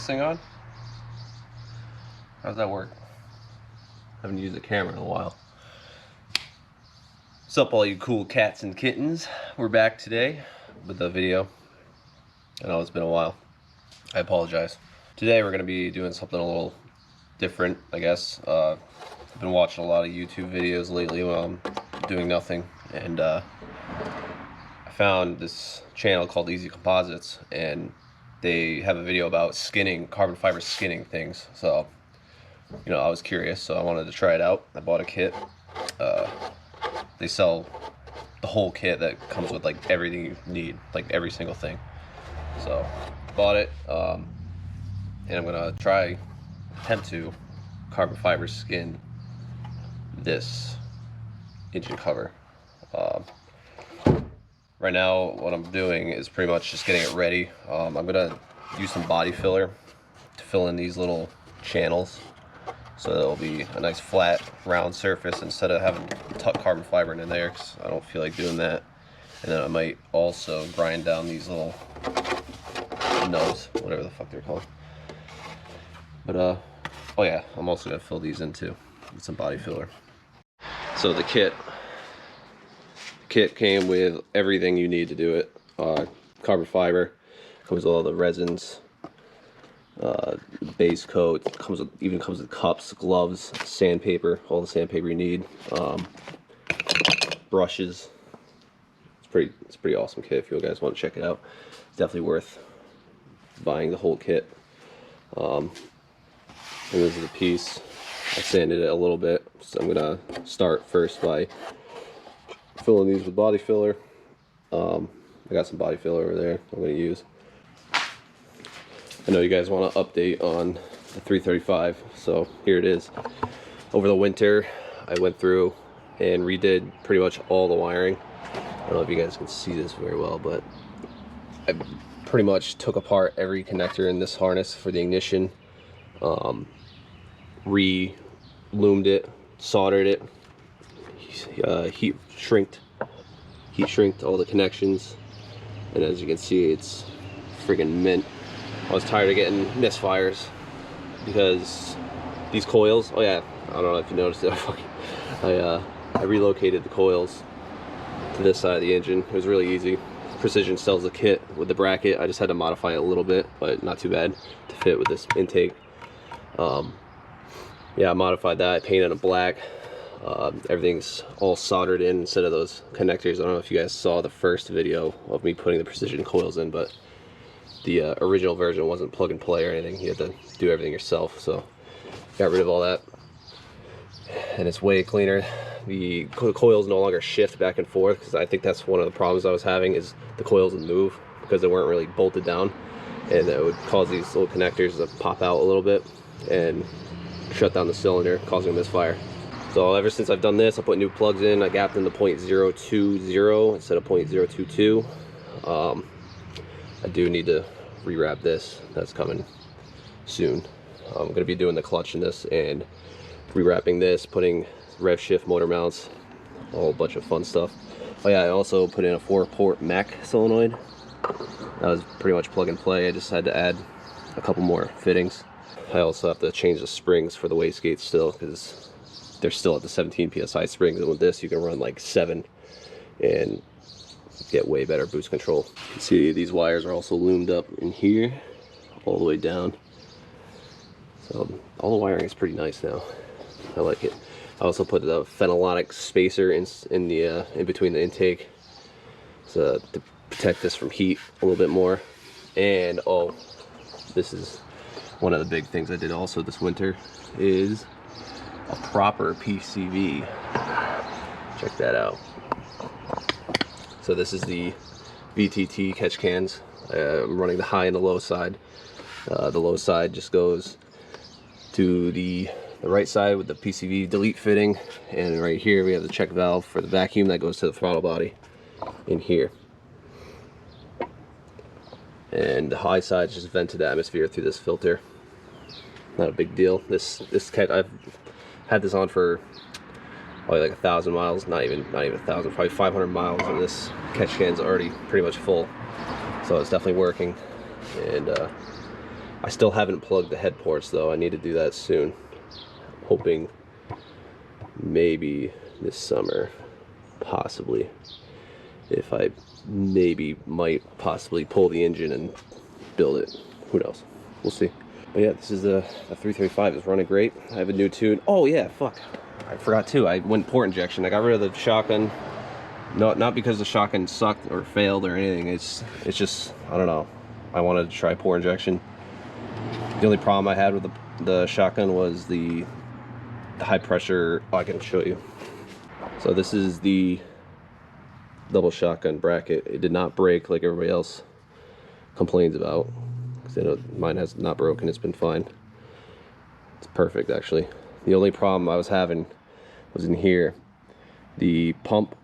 thing on? How does that work? I haven't used the camera in a while. What's up, all you cool cats and kittens? We're back today with a video. I know it's been a while. I apologize. Today we're going to be doing something a little different, I guess. I've been watching a lot of YouTube videos lately while I'm doing nothing, and I found this channel called Easy Composites, and they have a video about skinning, carbon fiber skinning things. So, you know, I was curious, so I wanted to try it out. I bought a kit. They sell the whole kit that comes with like everything you need, like every single thing. So, bought it, and I'm gonna attempt to carbon fiber skin this engine cover. Right now what I'm doing is pretty much just getting it ready. I'm gonna use some body filler to fill in these little channels, so it'll be a nice flat round surface instead of having to tuck carbon fiber in there, because I don't feel like doing that. And then I might also grind down these little nubs, whatever the fuck they're called. But oh yeah, I'm also gonna fill these in too with some body filler. So the kit came with everything you need to do it. Carbon fiber, comes with all the resins, base coat, even comes with cups, gloves, sandpaper, all the sandpaper you need, brushes. It's a pretty awesome kit. If you guys want to check it out, it's definitely worth buying the whole kit. And this is the piece. I sanded it a little bit, so I'm gonna start first by filling these with body filler. I got some body filler over there I'm gonna use. I know you guys want to update on the 335, so here it is. Over the winter, I went through and redid pretty much all the wiring. I don't know if you guys can see this very well, but I pretty much took apart every connector in this harness for the ignition, re-loomed it, soldered it, heat shrinked all the connections, and as you can see, it's friggin' mint. I was tired of getting misfires because these coils, oh yeah, I don't know if you noticed it, I relocated the coils to this side of the engine. It was really easy. Precision sells the kit with the bracket. I just had to modify it a little bit, but not too bad to fit with this intake. Yeah, I modified that. I painted it black. Everything's all soldered in instead of those connectors. I don't know if you guys saw the first video of me putting the precision coils in, but the original version wasn't plug and play or anything. You had to do everything yourself, so got rid of all that, and it's way cleaner. The coils no longer shift back and forth, because I think that's one of the problems I was having, is the coils would move because they weren't really bolted down, and it would cause these little connectors to pop out a little bit and shut down the cylinder, causing a misfire. So ever since I've done this, I put new plugs in. I gapped them to 0.020 instead of 0.022. I do need to rewrap this. That's coming soon. I'm going to be doing the clutch in this and rewrapping this, putting rev shift motor mounts, a whole bunch of fun stuff. Oh yeah, I also put in a 4-port Mac solenoid. That was pretty much plug and play. I just had to add a couple more fittings. I also have to change the springs for the wastegates still, because they're still at the 17 psi springs, and with this you can run like 7 and get way better boost control. You can see these wires are also loomed up in here all the way down, so all the wiring is pretty nice now. I like it. I also put the phenolonic spacer in between the intake, so to protect this from heat a little bit more. And oh, this is one of the big things I did also this winter, is a proper PCV. Check that out. So this is the VTT catch cans. I'm running the high and the low side. The low side just goes to the right side with the PCV delete fitting, and right here we have the check valve for the vacuum that goes to the throttle body in here. And the high side just vented atmosphere through this filter. Not a big deal. This kit, I've had this on for probably like 1,000 miles, not even 1,000, probably 500 miles, and this catch can's already pretty much full, so it's definitely working. And I still haven't plugged the head ports though. I need to do that soon. I'm hoping maybe this summer, possibly. If I might possibly pull the engine and build it. Who knows? We'll see. But yeah, this is a 335. It's running great. I have a new tune. Oh yeah, fuck. I forgot too. I went port injection. I got rid of the shotgun. No, not because the shotgun sucked or failed or anything. It's just, I don't know. I wanted to try port injection. The only problem I had with the shotgun was the high pressure. Oh, I can show you. So this is the double shotgun bracket. It did not break like everybody else complains about. Because I know mine has not broken. It's been fine. It's perfect actually. The only problem I was having was in here. The pump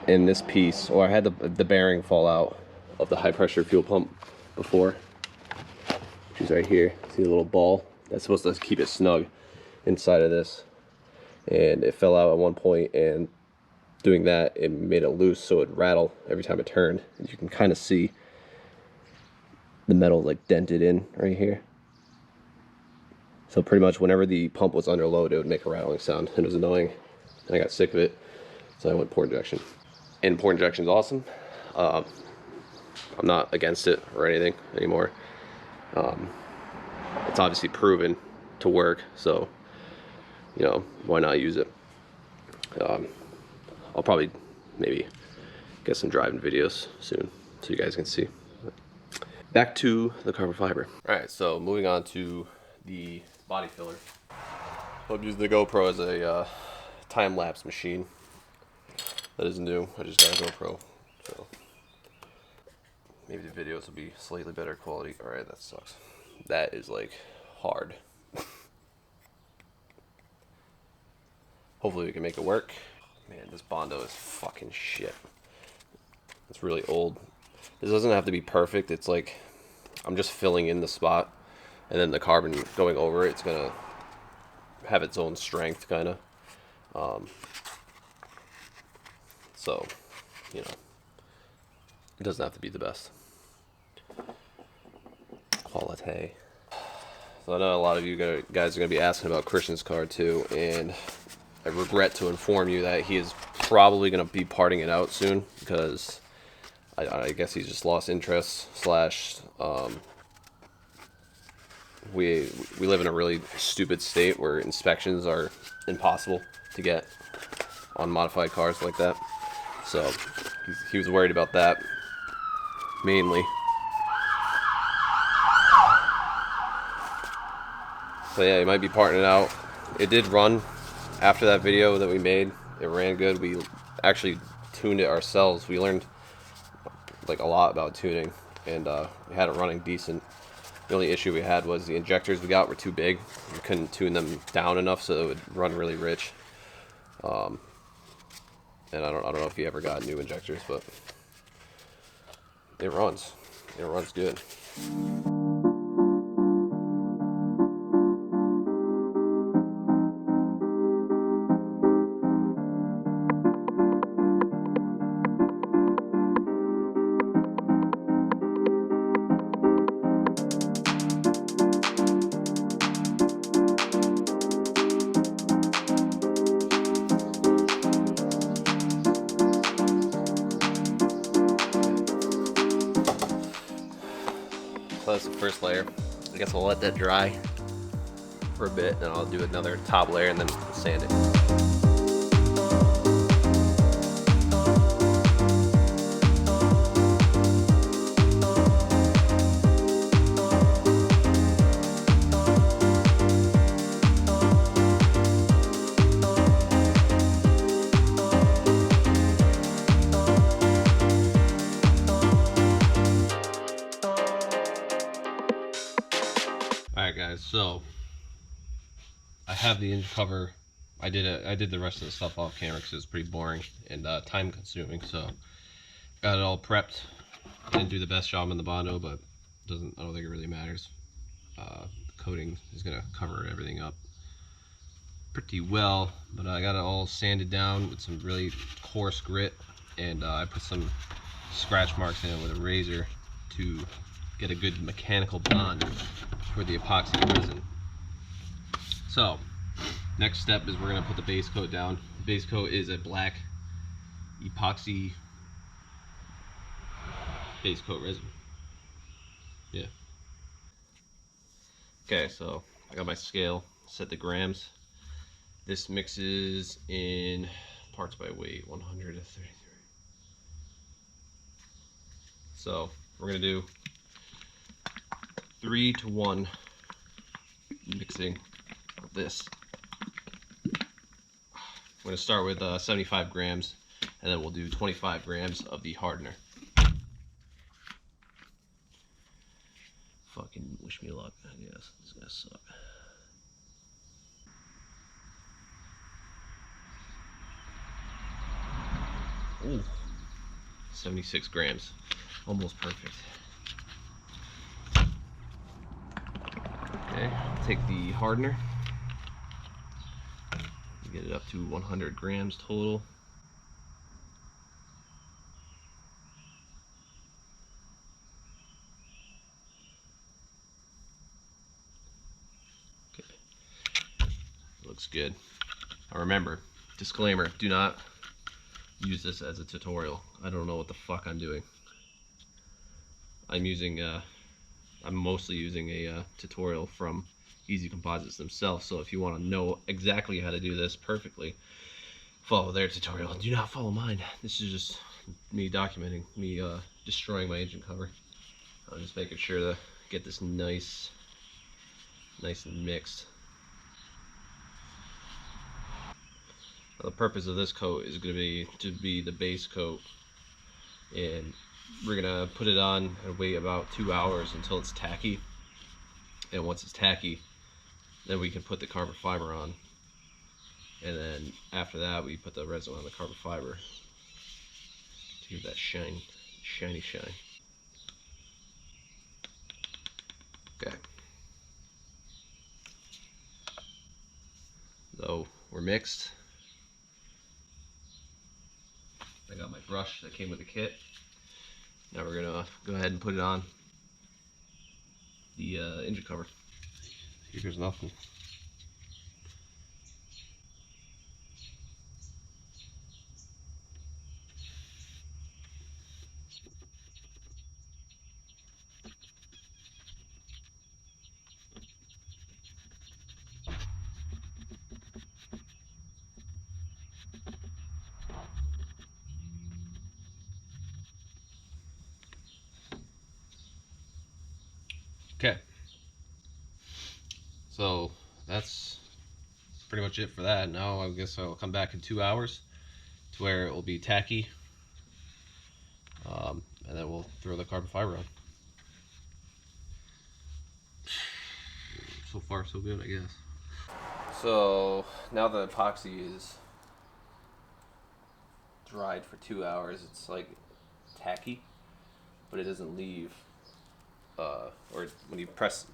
in this piece, or I had the bearing fall out of the high pressure fuel pump before, which is right here. See the little ball? That's supposed to keep it snug inside of this, and it fell out at one point, and doing that, it made it loose, so it rattled every time it turned. And you can kind of see the metal like dented in right here. So pretty much whenever the pump was under load, it would make a rattling sound, and it was annoying. And I got sick of it, so I went port injection. And port injection is awesome. I'm not against it or anything anymore. It's obviously proven to work, so you know, why not use it? I'll probably maybe get some driving videos soon so you guys can see. Back to the carbon fiber. All right, so moving on to the body filler. I'm using the GoPro as a time-lapse machine. That is new. I just got a GoPro, so maybe the videos will be slightly better quality. All right, that sucks. That is like hard. Hopefully we can make it work. Man, this Bondo is fucking shit. It's really old. This doesn't have to be perfect. It's like I'm just filling in the spot, and then the carbon going over it's gonna have its own strength, kind of. So, you know, it doesn't have to be the best quality. So I know a lot of you guys are going to be asking about Christian's car too, and I regret to inform you that he is probably going to be parting it out soon, because I guess he's just lost interest, slash we live in a really stupid state where inspections are impossible to get on modified cars like that. So he was worried about that mainly. So yeah, he might be parting it out. It did run after that video that we made. It ran good. We actually tuned it ourselves. We learned like a lot about tuning, and we had it running decent. The only issue we had was the injectors we got were too big. We couldn't tune them down enough so it would run really rich. And I don't know if you ever got new injectors, but it runs. It runs good. So that's the first layer. I guess I'll let that dry for a bit, then I'll do another top layer and then sand it. Alright guys, so I have the engine cover. I did the rest of the stuff off camera because it was pretty boring and time consuming, so got it all prepped. Didn't do the best job on the Bondo, but I don't think it really matters. The coating is gonna cover everything up pretty well, but I got it all sanded down with some really coarse grit, and I put some scratch marks in it with a razor to get a good mechanical bond for the epoxy resin. So next step is we're going to put the base coat down. The base coat is a black epoxy base coat resin. Yeah. Okay, so I got my scale, set the grams. This mixes in parts by weight, 100 to 33. So we're gonna do 3 to 1 mixing of this. I'm gonna start with 75 grams, and then we'll do 25 grams of the hardener. Fucking wish me luck, I guess. It's gonna suck. Ooh, 76 grams. Almost perfect. Okay, take the hardener. Get it up to 100 grams total. Looks good. Now remember, disclaimer, do not use this as a tutorial. I don't know what the fuck I'm doing. I'm mostly using a tutorial from Easy Composites themselves, so if you want to know exactly how to do this perfectly, follow their tutorial. Do not follow mine. This is just me documenting, me destroying my engine cover. I'm just making sure to get this nice and mixed. The purpose of this coat is going to be the base coat, and we're going to put it on and wait about 2 hours until it's tacky. And once it's tacky, then we can put the carbon fiber on, and then after that we put the resin on the carbon fiber to give that shiny shine. Okay, so we're mixed. I got my brush that came with the kit. Now we're gonna go ahead and put it on the engine cover. Here goes nothing. Okay, so that's pretty much it for that. Now I guess I'll come back in 2 hours to where it will be tacky, and then we'll throw the carbon fiber on. So far so good, I guess. So now the epoxy is dried for 2 hours, it's like tacky, but it doesn't leave. Or when you press,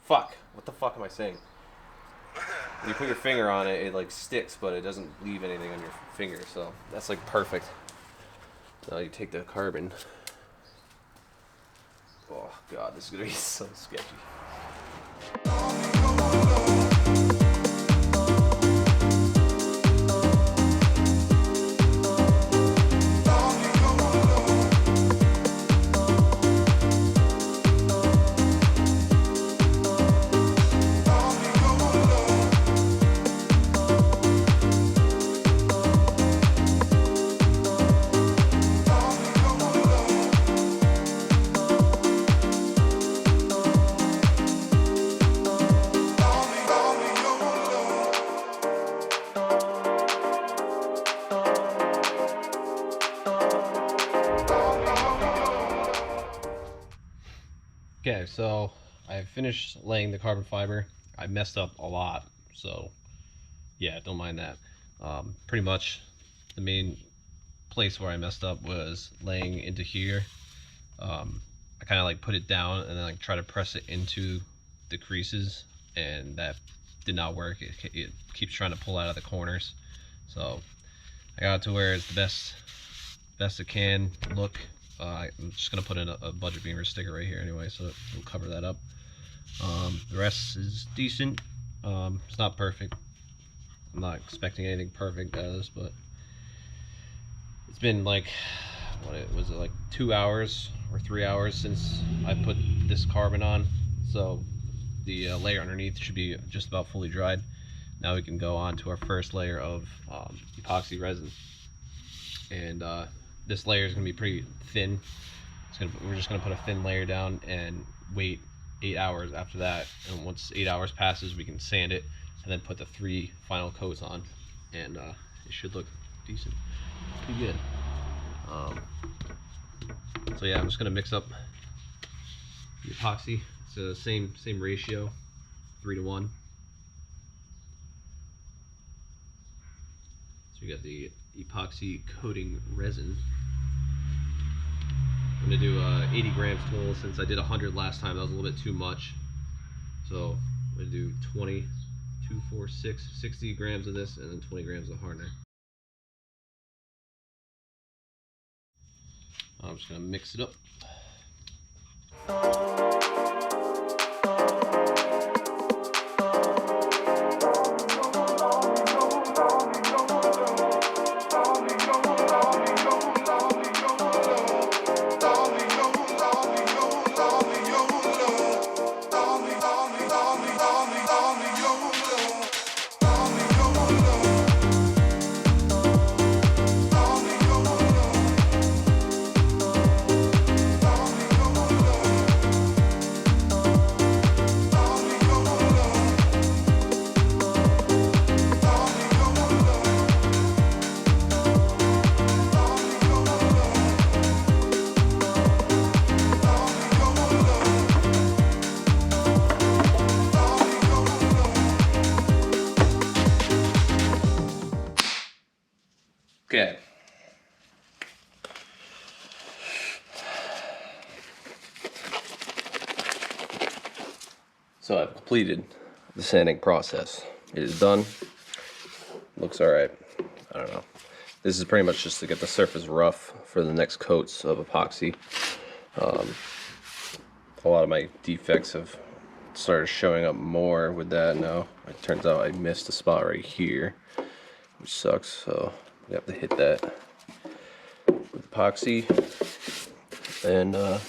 what the fuck am I saying? When you put your finger on it, it like sticks, but it doesn't leave anything on your finger, so that's like perfect. Now you take the carbon. Oh god, this is gonna be so sketchy. Okay, so I finished laying the carbon fiber. I messed up a lot, so yeah, don't mind that. Pretty much the main place where I messed up was laying into here. I kind of like put it down and then like try to press it into the creases, and that did not work. It keeps trying to pull out of the corners. So I got it to where it's the best it can look I'm just gonna put in a Budget Beamer sticker right here anyway, so it'll cover that up. The rest is decent. It's not perfect. I'm not expecting anything perfect out of this, but it's been like, what was it, like 2 hours or 3 hours since I put this carbon on, so the layer underneath should be just about fully dried. Now we can go on to our first layer of epoxy resin, and this layer is going to be pretty thin. We're just going to put a thin layer down and wait 8 hours after that, and once 8 hours passes we can sand it and then put the 3 final coats on, and it should look decent, pretty good. So yeah, I'm just going to mix up the epoxy. It's the same ratio, 3-to-1. So we got the epoxy coating resin. I'm gonna do 80 grams total. Since I did 100 last time, that was a little bit too much. So I'm gonna do 20, 2, 4, 6, 60 grams of this, and then 20 grams of hardener. I'm just gonna mix it up. Okay. So I've completed the sanding process. It is done. Looks alright. I don't know. This is pretty much just to get the surface rough for the next coats of epoxy. A lot of my defects have started showing up more with that now. It turns out I missed a spot right here, which sucks, so we have to hit that with epoxy. And yeah,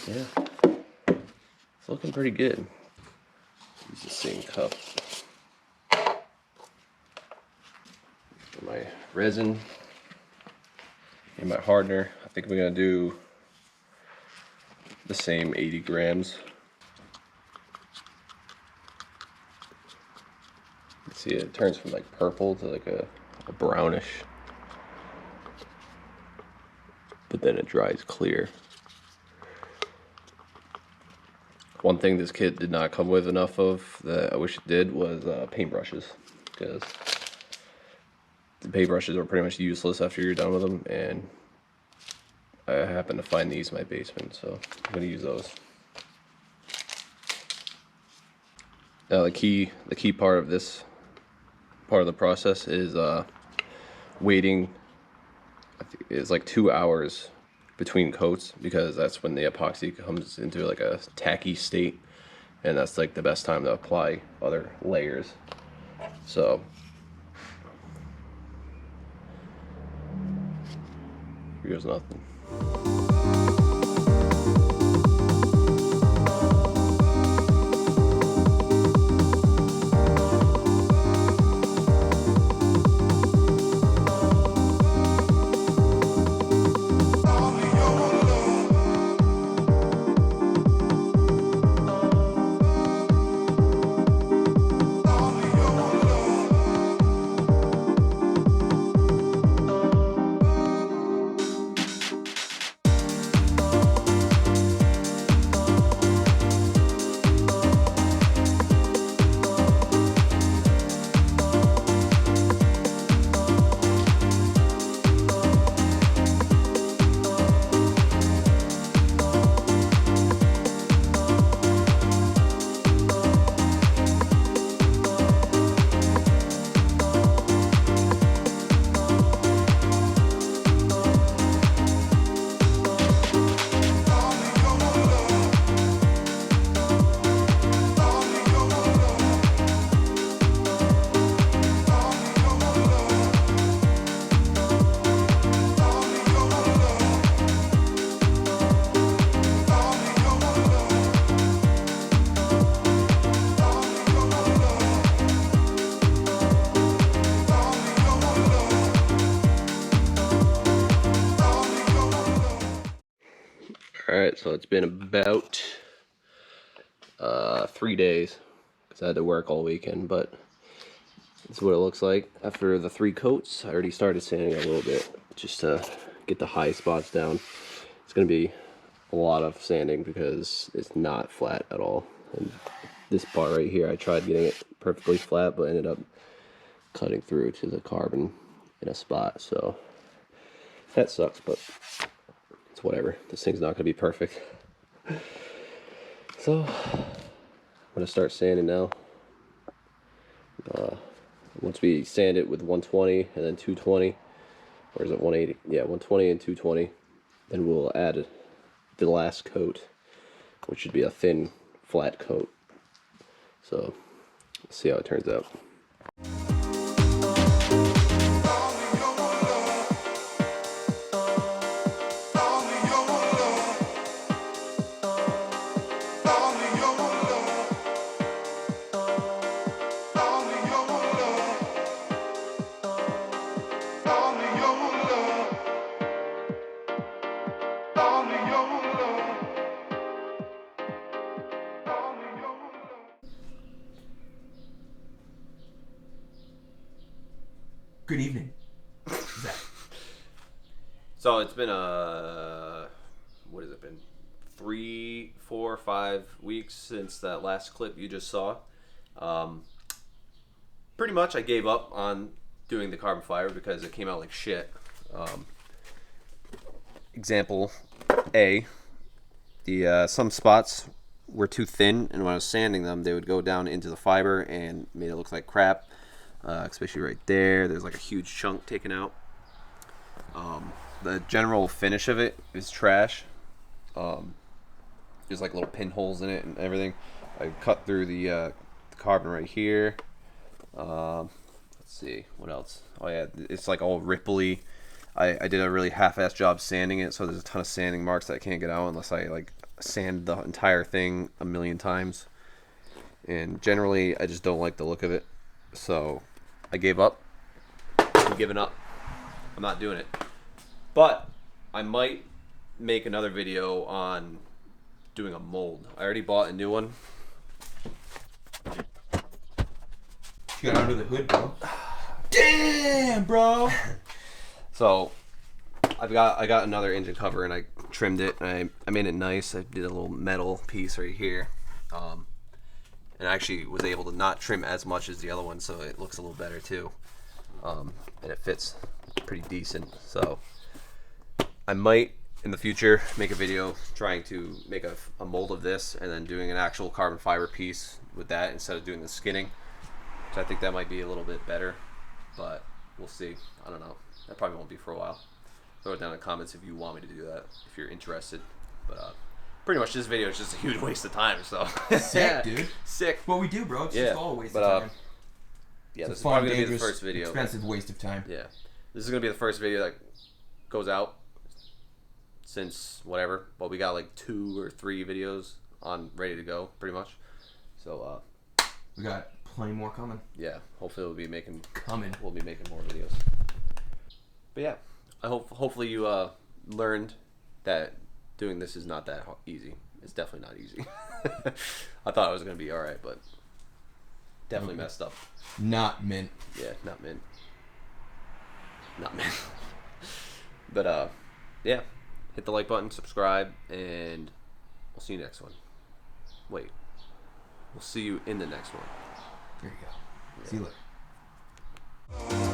it's looking pretty good. Use the same cup for my resin and my hardener. I think we're gonna do the same 80 grams. See, it turns from like purple to like a brownish, but then it dries clear. One thing this kit did not come with enough of that I wish it did was paintbrushes, because the paintbrushes are pretty much useless after you're done with them, and I happen to find these in my basement, so I'm going to use those. Now the key part of this part of the process is waiting. I think it's like 2 hours between coats, because that's when the epoxy comes into like a tacky state, and that's like the best time to apply other layers. So here goes nothing. Alright, so it's been about 3 days because I had to work all weekend, but this is what it looks like after the 3 coats. I already started sanding a little bit just to get the high spots down. It's going to be a lot of sanding because it's not flat at all. And this part right here, I tried getting it perfectly flat, but ended up cutting through to the carbon in a spot, so that sucks, but it's whatever. This thing's not going to be perfect. So I'm going to start sanding now. Once we sand it with 120 and then 220, or is it 180? Yeah, 120 and 220. Then we'll add the last coat, which should be a thin, flat coat. So let's see how it turns out. Good evening, Zach. So it's been what has it been? 3, 4, 5 weeks since that last clip you just saw. Pretty much I gave up on doing the carbon fiber because it came out like shit. Example A, the some spots were too thin, and when I was sanding them, they would go down into the fiber and made it look like crap. Especially right there, there's like a huge chunk taken out. The general finish of it is trash. There's like little pinholes in it and everything. I cut through the carbon right here. Let's see, what else? Oh yeah, it's like all ripply. I did a really half-assed job sanding it, so there's a ton of sanding marks that I can't get out unless I like sand the entire thing a million times. And generally, I just don't like the look of it. So I gave up. I'm giving up. I'm not doing it. But I might make another video on doing a mold. I already bought a new one. You got under the hood, bro. Damn, bro. So I got another engine cover and I trimmed it and I made it nice. I did a little metal piece right here. And I actually was able to not trim as much as the other one, so it looks a little better too. And it fits pretty decent. So I might, in the future, make a video trying to make a mold of this and then doing an actual carbon fiber piece with that instead of doing the skinning. So I think that might be a little bit better, but we'll see. I don't know. That probably won't be for a while. Throw it down in the comments if you want me to do that, if you're interested. But pretty much this video is just a huge waste of time, so. Sick, dude. Sick. What we do, bro. It's just all a waste of time. Yeah, it's this is fun, probably going to be the first video. Expensive waste of time. Yeah. This is going to be the first video that goes out since whatever. Well, we got like 2 or 3 videos on ready to go, pretty much. So, we got plenty more coming. Yeah, hopefully we'll be making more videos. But yeah, I hopefully you learned that doing this is not that easy. It's definitely not easy. I thought it was gonna be all right, but definitely messed up. Not mint. Yeah, not mint. Not mint. But yeah, hit the like button, subscribe, and we'll see you next one. Wait, we'll see you in the next one. There you go. Yeah. See you later.